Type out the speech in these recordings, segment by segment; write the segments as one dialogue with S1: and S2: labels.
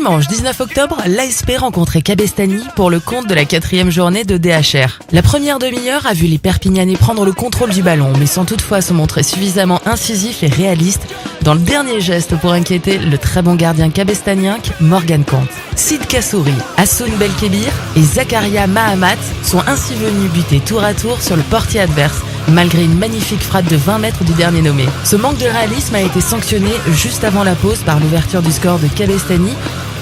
S1: Dimanche 19 octobre, l'ASP rencontrait Cabestany pour le compte de la 4e journée de DHR. La première demi-heure a vu les Perpignanais prendre le contrôle du ballon, mais sans toutefois se montrer suffisamment incisif et réaliste dans le dernier geste pour inquiéter le très bon gardien cabestagnin Morgan Kant. Sid Kassouri, Hassoun Belkebir et Zakaria Mahamat sont ainsi venus buter tour à tour sur le portier adverse, malgré une magnifique frappe de 20 mètres du dernier nommé. Ce manque de réalisme a été sanctionné juste avant la pause par l'ouverture du score de Cabestany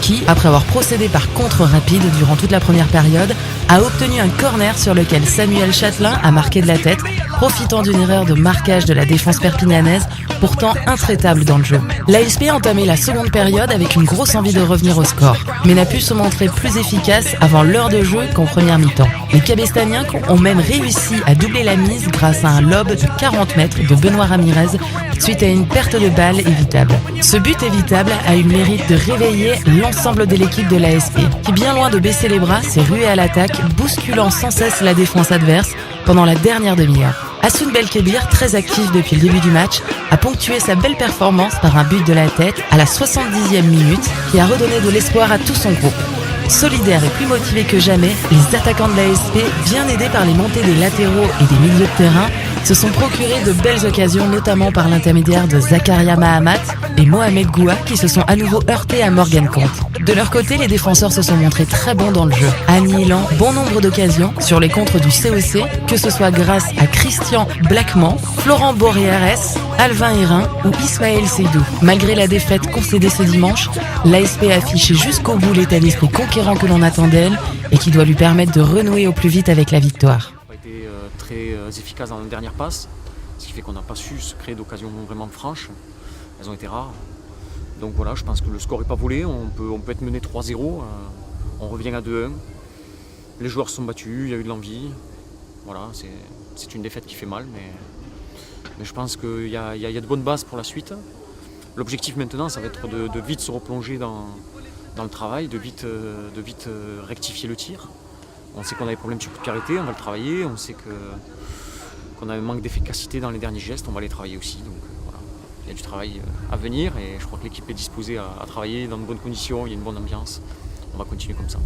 S1: qui, après avoir procédé par contre rapide durant toute la première période, a obtenu un corner sur lequel Samuel Châtelain a marqué de la tête, profitant d'une erreur de marquage de la défense perpignanaise, pourtant intraitable dans le jeu. L'ASP a entamé la seconde période avec une grosse envie de revenir au score, mais n'a pu se montrer plus efficace avant l'heure de jeu qu'en première mi-temps. Les Cabestaniens ont même réussi à doubler la mise grâce à un lob de 40 mètres de Benoît Ramirez suite à une perte de balle évitable. Ce but évitable a eu le mérite de réveiller l'ensemble de l'équipe de l'ASP, qui bien loin de baisser les bras s'est ruée à l'attaque, bousculant sans cesse la défense adverse pendant la dernière demi-heure. Hassoun Belkebir, très actif depuis le début du match, a ponctué sa belle performance par un but de la tête à la 70e minute qui a redonné de l'espoir à tout son groupe. Solidaires et plus motivés que jamais, les attaquants de l'ASP, bien aidés par les montées des latéraux et des milieux de terrain, se sont procurés de belles occasions, notamment par l'intermédiaire de Zakaria Mahamat et Mohamed Goua, qui se sont à nouveau heurtés à Morgan Kant. De leur côté, les défenseurs se sont montrés très bons dans le jeu, annihilant bon nombre d'occasions sur les contres du COC, que ce soit grâce à Christian Blackman, Florent Boreares, Alvin Hérin ou Ismaël Seydou. Malgré la défaite concédée ce dimanche, l'ASP a affiché jusqu'au bout l'état d'esprit conquérant que l'on attend d'elle et qui doit lui permettre de renouer au plus vite avec la victoire.
S2: On a été très efficace dans la dernière passe, ce qui fait qu'on n'a pas su se créer d'occasions vraiment franches. Elles ont été rares. Donc voilà, je pense que le score n'est pas volé, on peut être mené 3-0, on revient à 2-1. Les joueurs se sont battus, il y a eu de l'envie. Voilà, c'est une défaite qui fait mal, mais je pense qu'il y a de bonnes bases pour la suite. L'objectif maintenant, ça va être de vite se replonger dans le travail, de vite rectifier le tir. On sait qu'on a des problèmes sur coup de pied arrêté, on va le travailler. On sait qu'on a un manque d'efficacité dans les derniers gestes, on va les travailler aussi. Donc voilà, il y a du travail à venir et je crois que l'équipe est disposée à travailler dans de bonnes conditions, il y a une bonne ambiance. On va continuer comme ça.